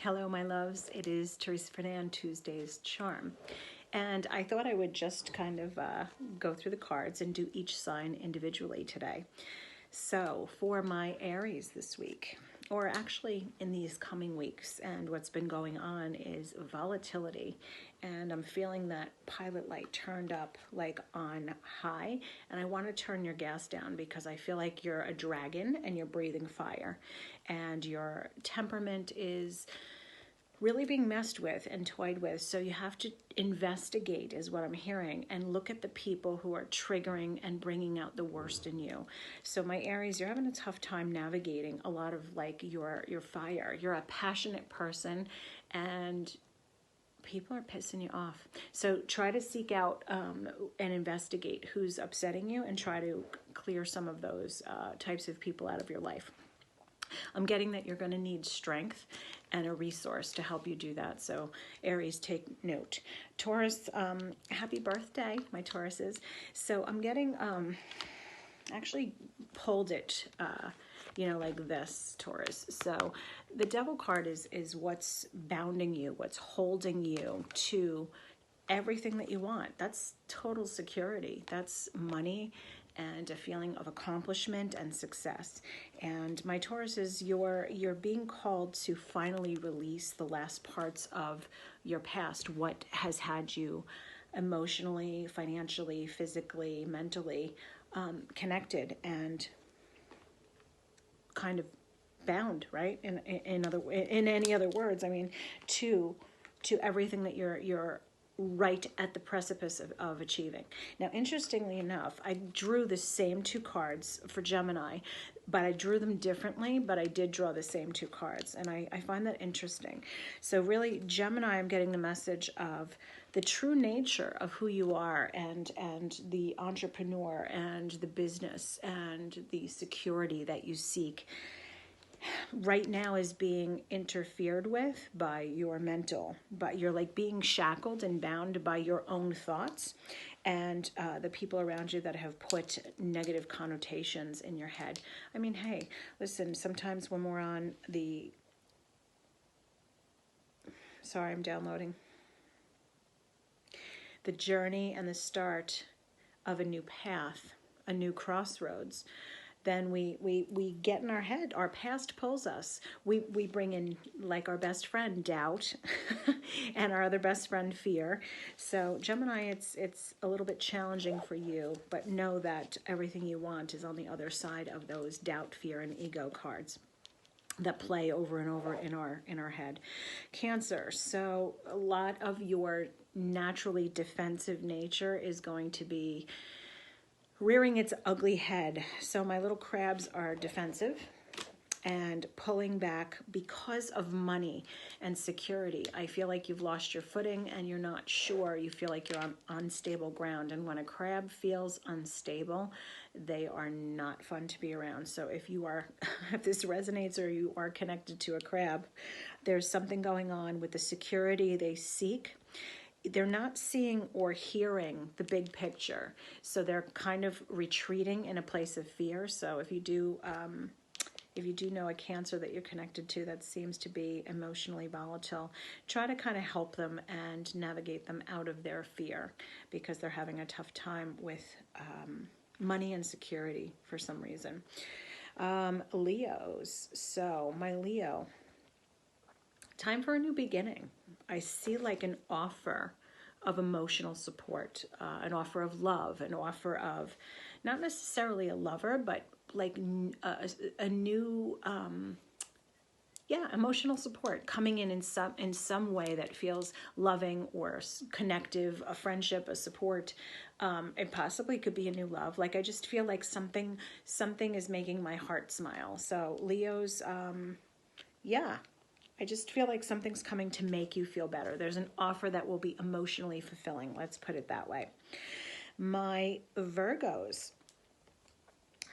Hello, my loves. It is Therèsa Fernand, Tuesday's Charm. And I thought I would just kind of go through the cards and do each sign individually today. So for my Aries this week, or actually in these coming weeks, and what's been going on is volatility. And I'm feeling that pilot light turned up like on high, and I want to turn your gas down because I feel like you're a dragon and you're breathing fire, and your temperament is really being messed with and toyed with. So you have to investigate, is what I'm hearing, and look at the people who are triggering and bringing out the worst in you. So my Aries, you're having a tough time navigating a lot of like your fire. You're a passionate person and people are pissing you off. So try to seek out and investigate who's upsetting you and try to clear some of those types of people out of your life. I'm getting that you're going to need strength and a resource to help you do that. So Aries, take note. Taurus, happy birthday, my Tauruses. So I'm getting, actually pulled it, like this, Taurus. So the Devil card is what's bounding you, what's holding you to everything that you want. That's total security. That's money and a feeling of accomplishment and success. And my Taurus is you're being called to finally release the last parts of your past, what has had you emotionally, financially, physically, mentally connected and kind of bound, right? In any other words, I mean, to everything that you're right at the precipice of achieving. Now, interestingly enough, I drew the same two cards for Gemini, but I drew them differently, but I did draw the same two cards, and I find that interesting. So really, Gemini, I'm getting the message of the true nature of who you are and the entrepreneur and the business and the security that you seek right now is being interfered with by your mental, but you're like being shackled and bound by your own thoughts and the people around you that have put negative connotations in your head. I mean, hey, listen, sometimes when we're on the, sorry, I'm downloading, the journey and the start of a new path, a new crossroads, then we get in our head. Our past pulls us. We bring in, like our best friend, doubt, and our other best friend, fear. So Gemini, it's a little bit challenging for you, but know that everything you want is on the other side of those doubt, fear, and ego cards that play over and over in our head. Cancer, so a lot of your naturally defensive nature is going to be rearing its ugly head. So my little crabs are defensive and pulling back because of money and security. I feel like you've lost your footing and you're not sure. You feel like you're on unstable ground. And when a crab feels unstable, they are not fun to be around. So if you are, if this resonates or you are connected to a crab, there's something going on with the security they seek. They're not seeing or hearing the big picture. So they're kind of retreating in a place of fear. So if you do know a Cancer that you're connected to that seems to be emotionally volatile, try to kind of help them and navigate them out of their fear because they're having a tough time with money and security for some reason. Leos, so my Leo, time for a new beginning. I see like an offer of emotional support, an offer of love, an offer of not necessarily a lover, but like a new, emotional support coming in some way that feels loving or connective, a friendship, a support. It possibly could be a new love. Like I just feel like something is making my heart smile. So Leos, I just feel like something's coming to make you feel better. There's an offer that will be emotionally fulfilling. Let's put it that way. My Virgos.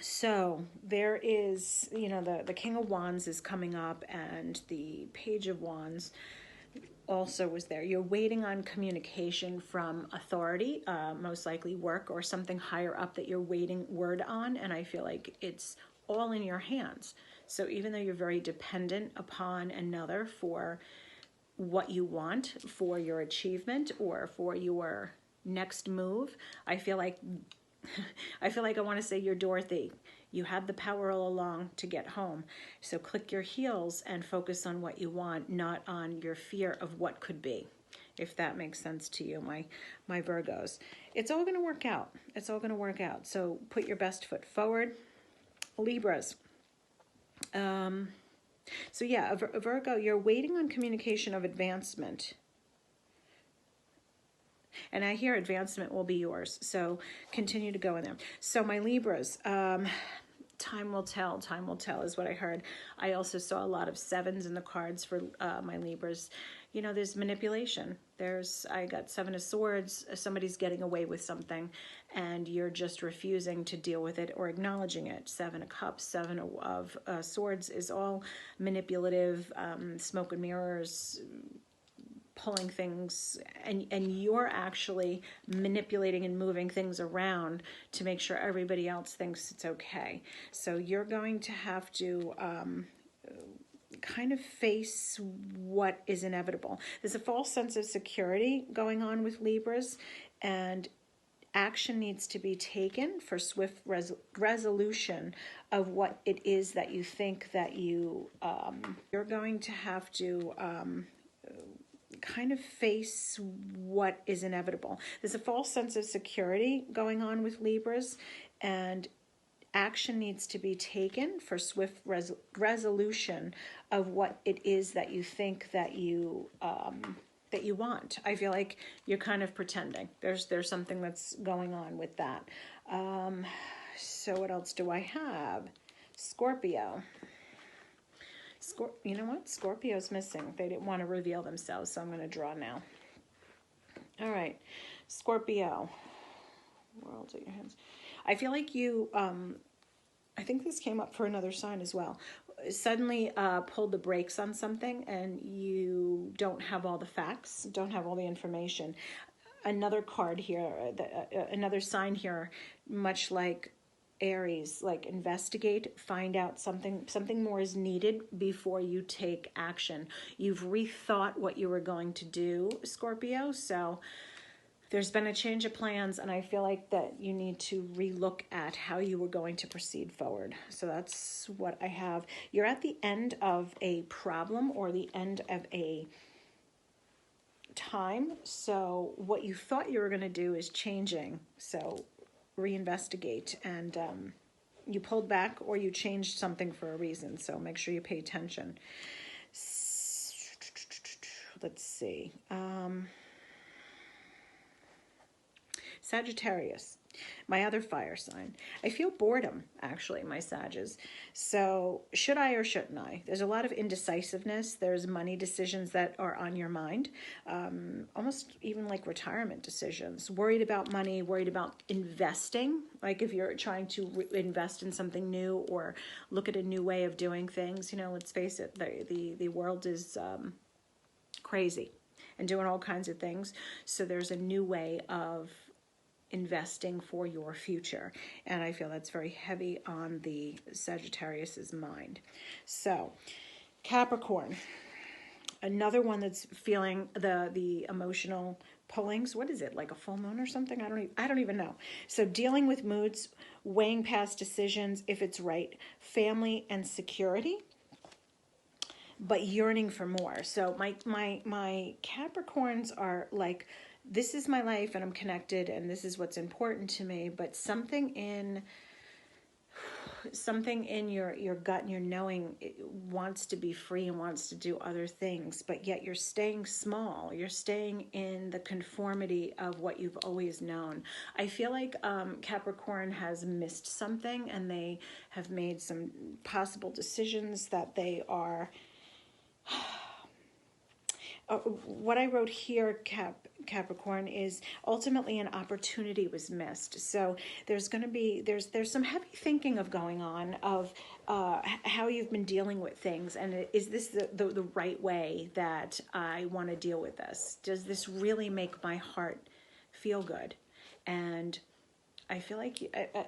So there is, the King of Wands is coming up and the Page of Wands also was there. You're waiting on communication from authority, most likely work or something higher up that you're waiting word on. And I feel like it's all in your hands. So even though you're very dependent upon another for what you want, for your achievement, or for your next move, I feel like I want to say you're Dorothy. You had the power all along to get home. So click your heels and focus on what you want, not on your fear of what could be. If that makes sense to you, my Virgos. It's all going to work out. It's all going to work out. So put your best foot forward. Libras. So yeah, Virgo, you're waiting on communication of advancement. And I hear advancement will be yours. So continue to go in there. So my Libras, time will tell is what I heard. I also saw a lot of sevens in the cards for my Libras. You know, there's manipulation. I got Seven of Swords. Somebody's getting away with something and you're just refusing to deal with it or acknowledging it. Seven of Cups, Seven of Swords is all manipulative, smoke and mirrors, pulling things, and you're actually manipulating and moving things around to make sure everybody else thinks it's okay. So you're going to have to kind of face what is inevitable. There's a false sense of security going on with Libras, and action needs to be taken for swift resolution of what it is that you think that you're going to have to kind of face what is inevitable. There's a false sense of security going on with Libras, and action needs to be taken for swift resolution of what it is that you think that you want. I feel like you're kind of pretending. There's something that's going on with that. So what else do I have? Scorpio. You know what? Scorpio's missing. They didn't want to reveal themselves, so I'm going to draw now. All right. Scorpio. World's at your hands. I feel like you, I think this came up for another sign as well, suddenly pulled the brakes on something and you don't have all the facts, don't have all the information. Another card here, another sign here, much like Aries, like investigate, find out something more is needed before you take action. You've rethought what you were going to do, Scorpio, so there's been a change of plans, and I feel like that you need to relook at how you were going to proceed forward. So that's what I have. You're at the end of a problem or the end of a time, so what you thought you were going to do is changing. So reinvestigate, and you pulled back or you changed something for a reason, so make sure you pay attention. Let's see. Sagittarius, my other fire sign. I feel boredom, actually, my Sages. So should I or shouldn't I? There's a lot of indecisiveness. There's money decisions that are on your mind, almost even like retirement decisions. Worried about money, worried about investing, like if you're trying to invest in something new or look at a new way of doing things. You know, let's face it, the world is crazy and doing all kinds of things. So there's a new way of investing for your future, and I feel that's very heavy on the Sagittarius's mind. So Capricorn, another one that's feeling the emotional pullings. What is it, like a full moon or something? I don't even know. So dealing with moods, weighing past decisions if it's right, family and security, but yearning for more. So my Capricorns are like, this is my life and I'm connected and this is what's important to me, but something in your gut and your knowing wants to be free and wants to do other things, but yet you're staying small. You're staying in the conformity of what you've always known. I feel like Capricorn has missed something, and they have made some possible decisions that they are... what I wrote here, Capricorn, is ultimately an opportunity was missed. So there's going to be, there's some heavy thinking of going on of how you've been dealing with things, and is this the right way that I want to deal with this? Does this really make my heart feel good? And I feel like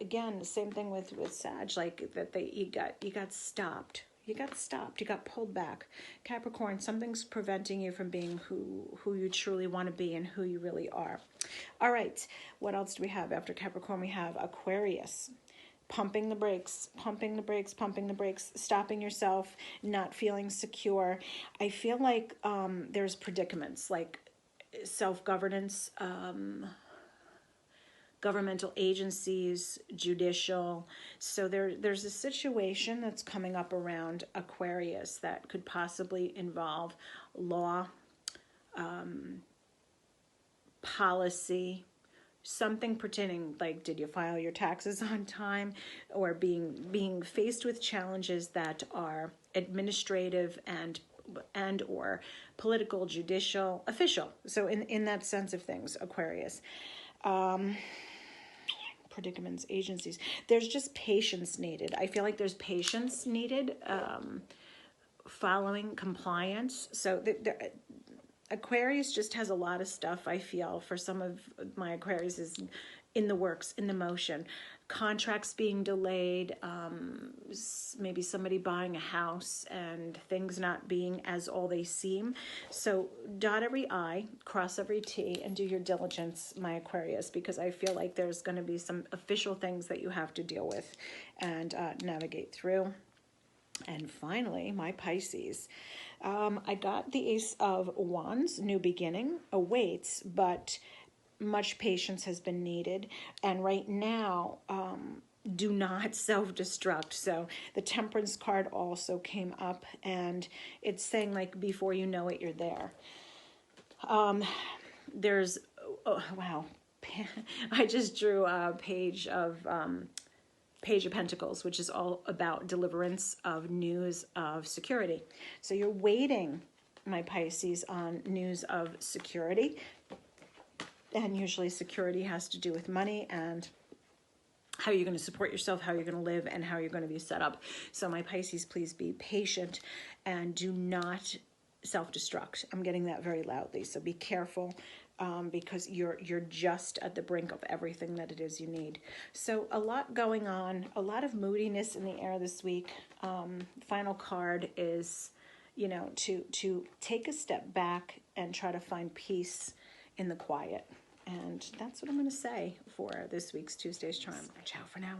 again, the same thing with Sag, like that you got stopped. You got stopped. You got pulled back. Capricorn, something's preventing you from being who you truly want to be and who you really are. All right. What else do we have after Capricorn? We have Aquarius. Pumping the brakes, pumping the brakes, pumping the brakes, stopping yourself, not feeling secure. I feel like there's predicaments like self-governance, governmental agencies, judicial. So there's a situation that's coming up around Aquarius that could possibly involve law, policy, something pertaining, like, did you file your taxes on time, or being faced with challenges that are administrative and or political, judicial, official. So in that sense of things, Aquarius. Predicaments, agencies. There's just patience needed. I feel like there's patience needed, following compliance. So Aquarius just has a lot of stuff, I feel, for some of my Aquarius is in the works, in the motion. Contracts being delayed, maybe somebody buying a house and things not being as all they seem. So dot every I, cross every T, and do your diligence, my Aquarius, because I feel like there's going to be some official things that you have to deal with and navigate through. And finally, my Pisces. I got the Ace of Wands, new beginning, awaits, but much patience has been needed. And right now, do not self-destruct. So the Temperance card also came up, and it's saying, like, before you know it, you're there. There's, oh, wow, I just drew a Page of Pentacles, which is all about deliverance of news of security. So you're waiting, my Pisces, on news of security. And usually security has to do with money and how you're going to support yourself, how you're going to live, and how you're going to be set up. So my Pisces, please be patient and do not self-destruct. I'm getting that very loudly. So be careful. Because you're just at the brink of everything that it is you need. So a lot going on, a lot of moodiness in the air this week. Final card is, to take a step back and try to find peace in the quiet. And that's what I'm going to say for this week's Tuesday's Charm. Ciao for now.